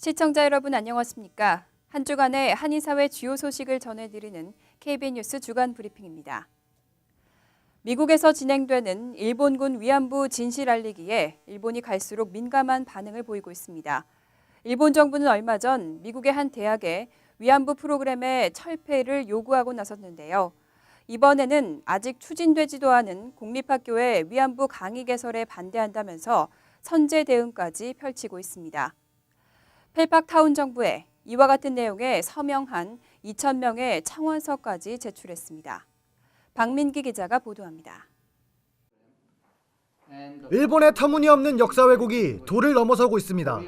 시청자 여러분 안녕하십니까? 한 주간의 한인사회 주요 소식을 전해드리는 KBN 뉴스 주간 브리핑입니다. 미국에서 진행되는 일본군 위안부 진실 알리기에 일본이 갈수록 민감한 반응을 보이고 있습니다. 일본 정부는 얼마 전 미국의 한 대학에 위안부 프로그램의 철폐를 요구하고 나섰는데요. 이번에는 아직 추진되지도 않은 공립학교의 위안부 강의 개설에 반대한다면서 선제 대응까지 펼치고 있습니다. 펠팍타운 정부에 이와 같은 내용의 서명한 2,000명의 청원서까지 제출했습니다. 박민기 기자가 보도합니다. 일본의 터무니없는 역사 왜곡이 도를 넘어서고 있습니다.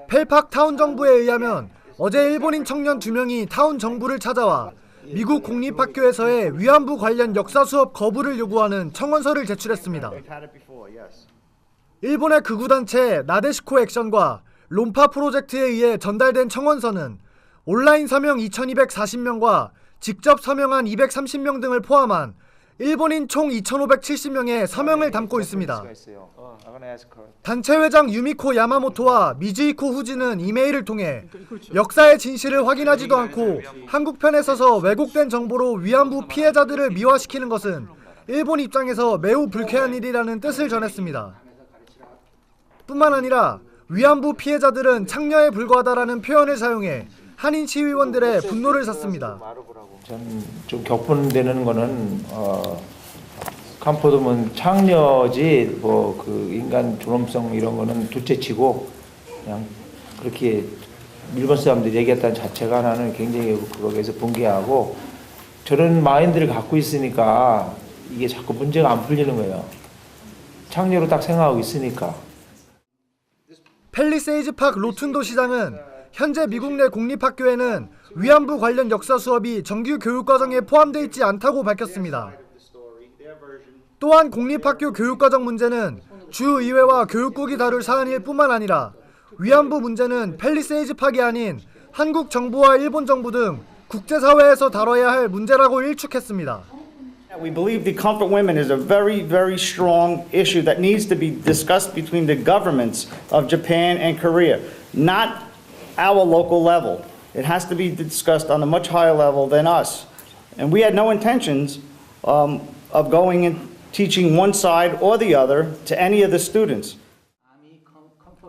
펠팍타운 정부에 의하면 어제 일본인 청년 2명이 타운 정부를 찾아와 미국 공립학교에서의 위안부 관련 역사 수업 거부를 요구하는 청원서를 제출했습니다. 일본의 극우단체 나데시코 액션과 롬파 프로젝트에 의해 전달된 청원서는 온라인 서명 2,240명과 직접 서명한 230명 등을 포함한 일본인 총 2,570명의 서명을 담고 있습니다. 단체 회장 유미코 야마모토와 미즈이코 후지는 이메일을 통해 역사의 진실을 확인하지도 않고 한국 편에 서서 왜곡된 정보로 위안부 피해자들을 미화시키는 것은 일본 입장에서 매우 불쾌한 일이라는 뜻을 전했습니다. 뿐만 아니라 위안부 피해자들은 창녀에 불과하다라는 표현을 사용해 한인 시위원들의 분노를 샀습니다. 전 좀 격분되는 거는 캄포도면 창녀지 뭐 그 인간 존엄성 이런 거는 둘째치고 그냥 그렇게 일본 사람들이 얘기했다는 자체가 나는 굉장히 거기에서 분개하고 저런 마인드를 갖고 있으니까 이게 자꾸 문제가 안 풀리는 거예요. 창녀로 딱 생각하고 있으니까. 팰리세이즈 팍 로툰도 시장은 현재 미국 내 공립학교에는 위안부 관련 역사 수업이 정규 교육과정에 포함되어 있지 않다고 밝혔습니다. 또한 공립학교 교육과정 문제는 주의회와 교육국이 다룰 사안일 뿐만 아니라 위안부 문제는 팰리세이즈 팍이 아닌 한국 정부와 일본 정부 등 국제사회에서 다뤄야 할 문제라고 일축했습니다. We believe the comfort women is a very, very strong issue that needs to be discussed between the governments of Japan and Korea, not our local level. It has to be discussed on a much higher level than us. And we had no intentions of going and teaching one side or the other to any of the students.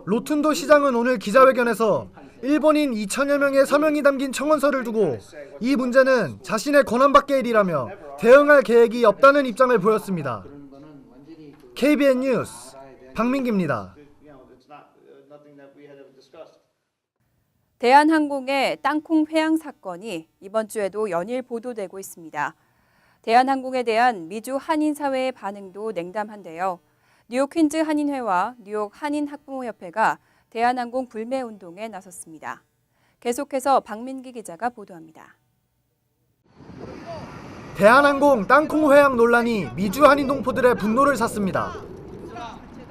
로툰도 시장은 오늘 기자회견에서 일본인 2,000여 명의 서명이 담긴 청원서를 두고 이 문제는 자신의 권한 밖의 일이라며 대응할 계획이 없다는 입장을 보였습니다. KBN 뉴스 박민기입니다. 대한항공의 땅콩 회항 사건이 이번 주에도 연일 보도되고 있습니다. 대한항공에 대한 미주 한인사회의 반응도 냉담한데요. 뉴욕 퀸즈 한인회와 뉴욕 한인학부모협회가 대한항공 불매운동에 나섰습니다. 계속해서 박민기 기자가 보도합니다. 대한항공 땅콩 회항 논란이 미주 한인 동포들의 분노를 샀습니다.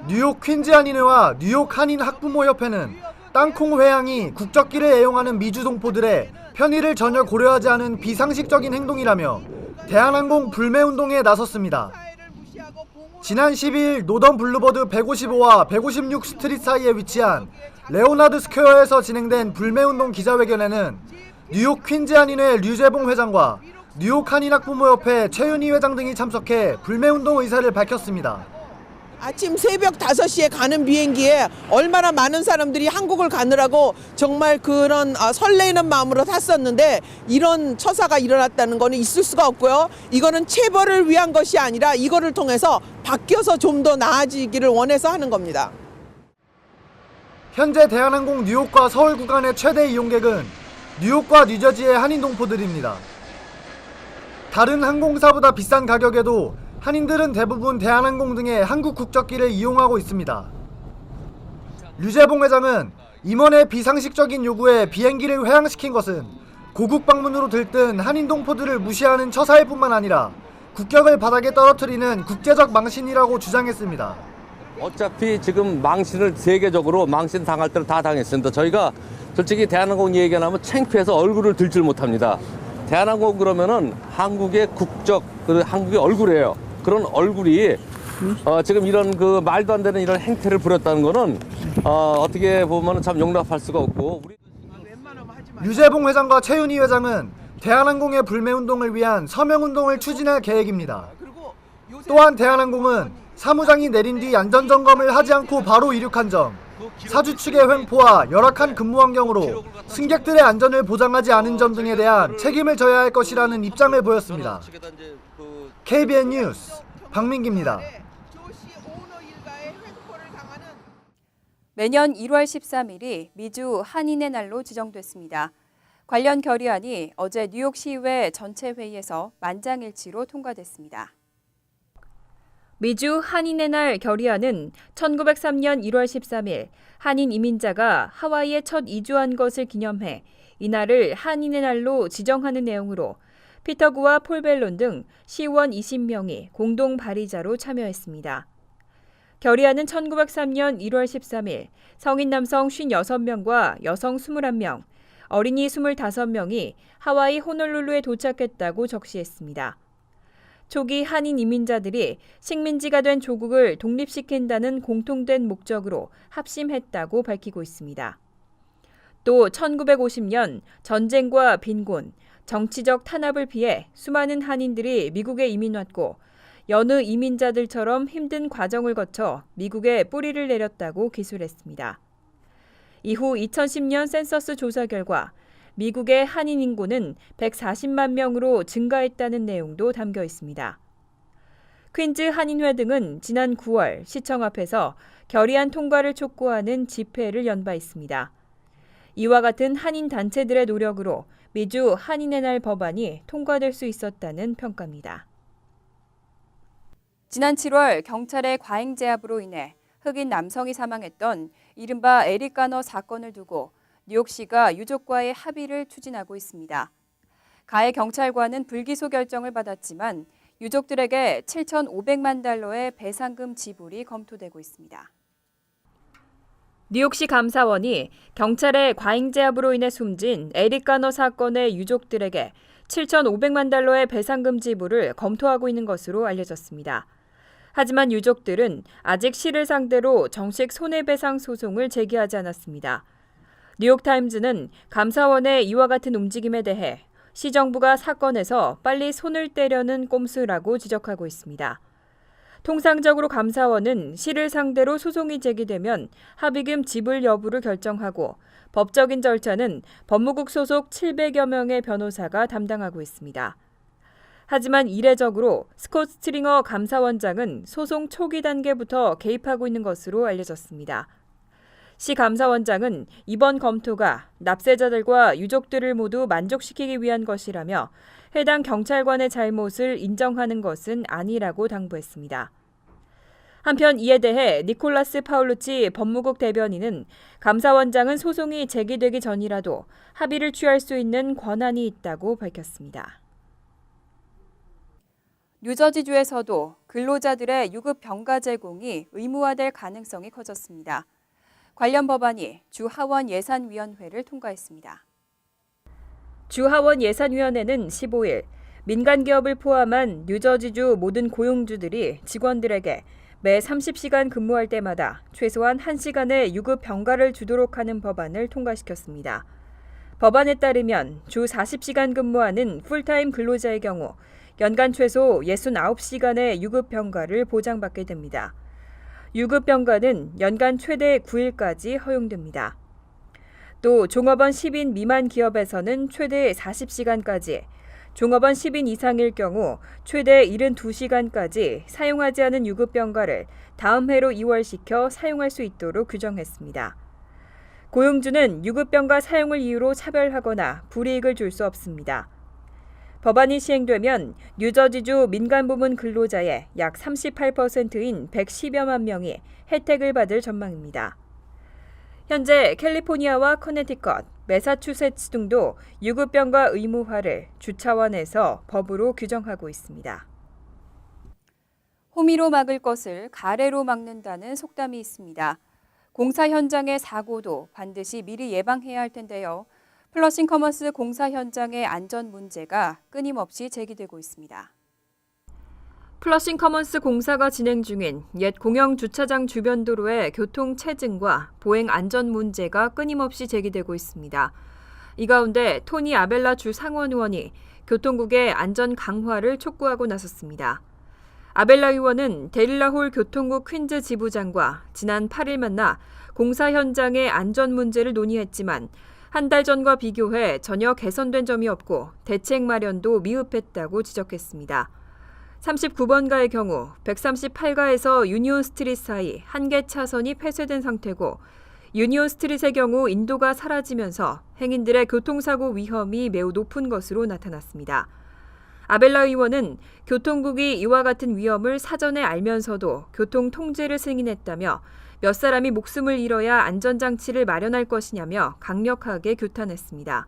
뉴욕 퀸즈 한인회와 뉴욕 한인 학부모협회는 땅콩 회항이 국적기를 애용하는 미주 동포들의 편의를 전혀 고려하지 않은 비상식적인 행동이라며 대한항공 불매운동에 나섰습니다. 지난 12일 노던 블루버드 155와 156 스트리트 사이에 위치한 레오나드 스퀘어에서 진행된 불매운동 기자회견에는 뉴욕 퀸즈 한인회 류재봉 회장과 뉴욕 한인학부모협회 최윤희 회장 등이 참석해 불매운동 의사를 밝혔습니다. 아침 새벽 5시에 가는 비행기에 얼마나 많은 사람들이 한국을 가느라고 정말 그런 설레이는 마음으로 탔었는데 이런 처사가 일어났다는 거는 있을 수가 없고요. 이거는 체벌을 위한 것이 아니라 이거를 통해서 바뀌어서 좀 더 나아지기를 원해서 하는 겁니다. 현재 대한항공 뉴욕과 서울 구간의 최대 이용객은 뉴욕과 뉴저지의 한인 동포들입니다. 다른 항공사보다 비싼 가격에도 한인들은 대부분 대한항공 등의 한국 국적기를 이용하고 있습니다. 류재봉 회장은 임원의 비상식적인 요구에 비행기를 회항시킨 것은 고국 방문으로 들뜬 한인 동포들을 무시하는 처사일 뿐만 아니라 국격을 바닥에 떨어뜨리는 국제적 망신이라고 주장했습니다. 어차피 지금 망신을 세계적으로 망신 당할 때는 다 당했습니다. 저희가 솔직히 대한항공 얘기하면 창피해서 얼굴을 들질 못합니다. 대한항공 그러면은 한국의 국적, 한국의 얼굴이에요. 그런 얼굴이 지금 이런 그 말도 안 되는 이런 행태를 부렸다는 거는 어떻게 보면 참 용납할 수가 없고 우리 유재봉 회장과 최윤희 회장은 대한항공의 불매운동을 위한 서명운동을 추진할 계획입니다. 또한 대한항공은 사무장이 내린 뒤 안전점검을 하지 않고 바로 이륙한 점, 사주 측의 횡포와 열악한 근무 환경으로 승객들의 안전을 보장하지 않은 점 등에 대한 책임을 져야 할 것이라는 입장을 보였습니다. KBN 뉴스 박민기입니다. 매년 1월 13일이 미주 한인의 날로 지정됐습니다. 관련 결의안이 어제 뉴욕시의회 전체 회의에서 만장일치로 통과됐습니다. 미주 한인의 날 결의안은 1903년 1월 13일 한인 이민자가 하와이에 첫 이주한 것을 기념해 이날을 한인의 날로 지정하는 내용으로 피터구와 폴 벨론 등 시의원 20명이 공동 발의자로 참여했습니다. 결의안은 1903년 1월 13일 성인 남성 56명과 여성 21명, 어린이 25명이 하와이 호놀룰루에 도착했다고 적시했습니다. 초기 한인 이민자들이 식민지가 된 조국을 독립시킨다는 공통된 목적으로 합심했다고 밝히고 있습니다. 또 1950년 전쟁과 빈곤, 정치적 탄압을 피해 수많은 한인들이 미국에 이민 왔고 여느 이민자들처럼 힘든 과정을 거쳐 미국에 뿌리를 내렸다고 기술했습니다. 이후 2010년 센서스 조사 결과 미국의 한인 인구는 140만 명으로 증가했다는 내용도 담겨 있습니다. 퀸즈 한인회 등은 지난 9월 시청 앞에서 결의안 통과를 촉구하는 집회를 연 바 있습니다. 이와 같은 한인 단체들의 노력으로 미주 한인의 날 법안이 통과될 수 있었다는 평가입니다. 지난 7월 경찰의 과잉 제압으로 인해 흑인 남성이 사망했던 이른바 에릭 가너 사건을 두고 뉴욕시가 유족과의 합의를 추진하고 있습니다. 가해 경찰관은 불기소 결정을 받았지만 유족들에게 7,500만 달러의 배상금 지불이 검토되고 있습니다. 뉴욕시 감사원이 경찰의 과잉 제압으로 인해 숨진 에릭 가너 사건의 유족들에게 7,500만 달러의 배상금 지불을 검토하고 있는 것으로 알려졌습니다. 하지만 유족들은 아직 시를 상대로 정식 손해배상 소송을 제기하지 않았습니다. 뉴욕타임즈는 감사원의 이와 같은 움직임에 대해 시정부가 사건에서 빨리 손을 떼려는 꼼수라고 지적하고 있습니다. 통상적으로 감사원은 시를 상대로 소송이 제기되면 합의금 지불 여부를 결정하고 법적인 절차는 법무국 소속 700여 명의 변호사가 담당하고 있습니다. 하지만 이례적으로 스콧 스트링어 감사원장은 소송 초기 단계부터 개입하고 있는 것으로 알려졌습니다. 시 감사원장은 이번 검토가 납세자들과 유족들을 모두 만족시키기 위한 것이라며 해당 경찰관의 잘못을 인정하는 것은 아니라고 당부했습니다. 한편 이에 대해 니콜라스 파울루치 법무국 대변인은 감사원장은 소송이 제기되기 전이라도 합의를 취할 수 있는 권한이 있다고 밝혔습니다. 뉴저지주에서도 근로자들의 유급 병가 제공이 의무화될 가능성이 커졌습니다. 관련 법안이 주 하원 예산위원회를 통과했습니다. 주 하원 예산위원회는 15일 민간 기업을 포함한 뉴저지주 모든 고용주들이 직원들에게 매 30시간 근무할 때마다 최소한 1시간의 유급 병가를 주도록 하는 법안을 통과시켰습니다. 법안에 따르면 주 40시간 근무하는 풀타임 근로자의 경우 연간 최소 69시간의 유급 병가를 보장받게 됩니다. 유급 병가는 연간 최대 9일까지 허용됩니다. 또 종업원 10인 미만 기업에서는 최대 40시간까지, 종업원 10인 이상일 경우 최대 72시간까지 사용하지 않은 유급 병가를 다음 해로 이월시켜 사용할 수 있도록 규정했습니다. 고용주는 유급 병가 사용을 이유로 차별하거나 불이익을 줄 수 없습니다. 법안이 시행되면 뉴저지주 민간부문 근로자의 약 38%인 110여만 명이 혜택을 받을 전망입니다. 현재 캘리포니아와 커네티컷, 매사추세츠 등도 유급병가 의무화를 주 차원에서 법으로 규정하고 있습니다. 호미로 막을 것을 가래로 막는다는 속담이 있습니다. 공사 현장의 사고도 반드시 미리 예방해야 할 텐데요. 플러싱 커머스 공사 현장의 안전 문제가 끊임없이 제기되고 있습니다. 플러싱 커먼스 공사가 진행 중인 옛 공영 주차장 주변 도로의 교통 체증과 보행 안전 문제가 끊임없이 제기되고 있습니다. 이 가운데 토니 아벨라 주 상원 의원이 교통국의 안전 강화를 촉구하고 나섰습니다. 아벨라 의원은 데릴라홀 교통국 퀸즈 지부장과 지난 8일 만나 공사 현장의 안전 문제를 논의했지만 한 달 전과 비교해 전혀 개선된 점이 없고 대책 마련도 미흡했다고 지적했습니다. 39번가의 경우 138가에서 유니온 스트릿 사이 한 개 차선이 폐쇄된 상태고 유니온 스트릿의 경우 인도가 사라지면서 행인들의 교통사고 위험이 매우 높은 것으로 나타났습니다. 아벨라 의원은 교통국이 이와 같은 위험을 사전에 알면서도 교통 통제를 승인했다며 몇 사람이 목숨을 잃어야 안전장치를 마련할 것이냐며 강력하게 규탄했습니다.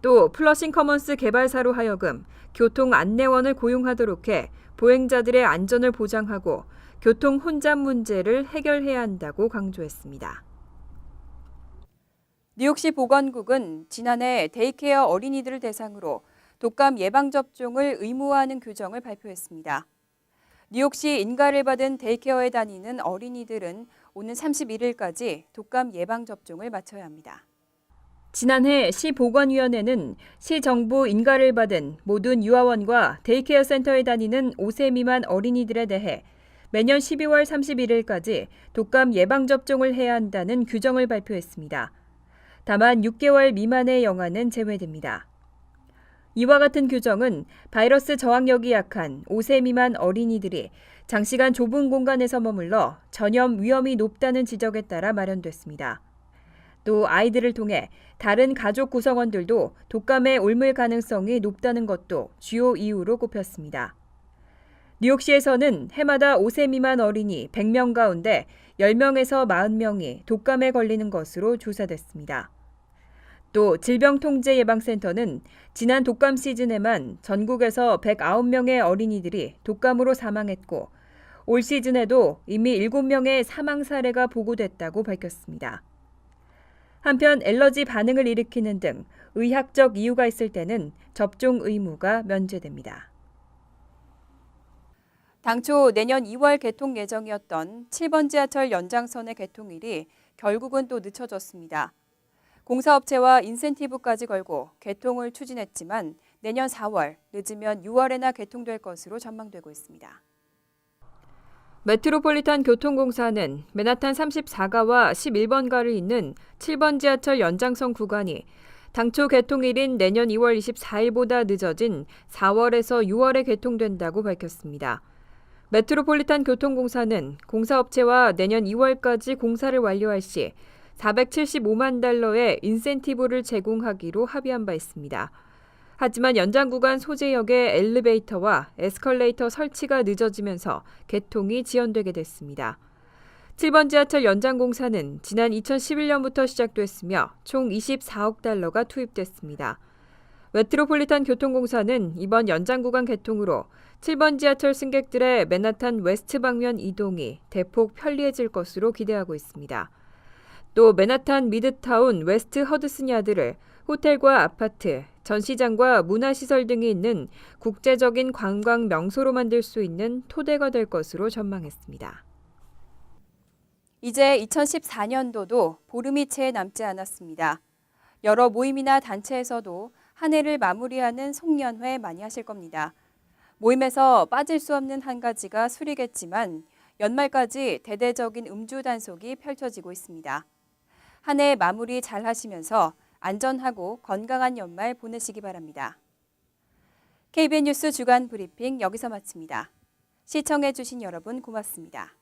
또 플러싱 커먼스 개발사로 하여금 교통 안내원을 고용하도록 해 보행자들의 안전을 보장하고 교통 혼잡 문제를 해결해야 한다고 강조했습니다. 뉴욕시 보건국은 지난해 데이케어 어린이들을 대상으로 독감 예방접종을 의무화하는 규정을 발표했습니다. 뉴욕시 인가를 받은 데이케어에 다니는 어린이들은 오는 31일까지 독감 예방접종을 마쳐야 합니다. 지난해 시 보건위원회는 시 정부 인가를 받은 모든 유아원과 데이케어 센터에 다니는 5세 미만 어린이들에 대해 매년 12월 31일까지 독감 예방접종을 해야 한다는 규정을 발표했습니다. 다만 6개월 미만의 영아는 제외됩니다. 이와 같은 규정은 바이러스 저항력이 약한 5세 미만 어린이들이 장시간 좁은 공간에서 머물러 전염 위험이 높다는 지적에 따라 마련됐습니다. 또 아이들을 통해 다른 가족 구성원들도 독감에 옮을 가능성이 높다는 것도 주요 이유로 꼽혔습니다. 뉴욕시에서는 해마다 5세 미만 어린이 100명 가운데 10명에서 40명이 독감에 걸리는 것으로 조사됐습니다. 또 질병통제예방센터는 지난 독감 시즌에만 전국에서 109명의 어린이들이 독감으로 사망했고 올 시즌에도 이미 7명의 사망 사례가 보고됐다고 밝혔습니다. 한편 엘러지 반응을 일으키는 등 의학적 이유가 있을 때는 접종 의무가 면제됩니다. 당초 내년 2월 개통 예정이었던 7번 지하철 연장선의 개통일이 결국은 또 늦춰졌습니다. 공사업체와 인센티브까지 걸고 개통을 추진했지만 내년 4월, 늦으면 6월에나 개통될 것으로 전망되고 있습니다. 메트로폴리탄 교통공사는 맨하탄 34가와 11번가를 잇는 7번 지하철 연장선 구간이 당초 개통일인 내년 2월 24일보다 늦어진 4월에서 6월에 개통된다고 밝혔습니다. 메트로폴리탄 교통공사는 공사업체와 내년 2월까지 공사를 완료할 시 475만 달러의 인센티브를 제공하기로 합의한 바 있습니다. 하지만 연장 구간 소재역의 엘리베이터와 에스컬레이터 설치가 늦어지면서 개통이 지연되게 됐습니다. 7번 지하철 연장 공사는 지난 2011년부터 시작됐으며 총 24억 달러가 투입됐습니다. 메트로폴리탄 교통공사는 이번 연장 구간 개통으로 7번 지하철 승객들의 맨하탄 웨스트 방면 이동이 대폭 편리해질 것으로 기대하고 있습니다. 또 맨하탄 미드타운 웨스트 허드슨 야드를 호텔과 아파트, 전시장과 문화시설 등이 있는 국제적인 관광 명소로 만들 수 있는 토대가 될 것으로 전망했습니다. 이제 2014년도도 보름이 채 남지 않았습니다. 여러 모임이나 단체에서도 한 해를 마무리하는 송년회 많이 하실 겁니다. 모임에서 빠질 수 없는 한 가지가 술이겠지만 연말까지 대대적인 음주 단속이 펼쳐지고 있습니다. 한 해 마무리 잘 하시면서 안전하고 건강한 연말 보내시기 바랍니다. KBN 뉴스 주간 브리핑 여기서 마칩니다. 시청해 주신 여러분 고맙습니다.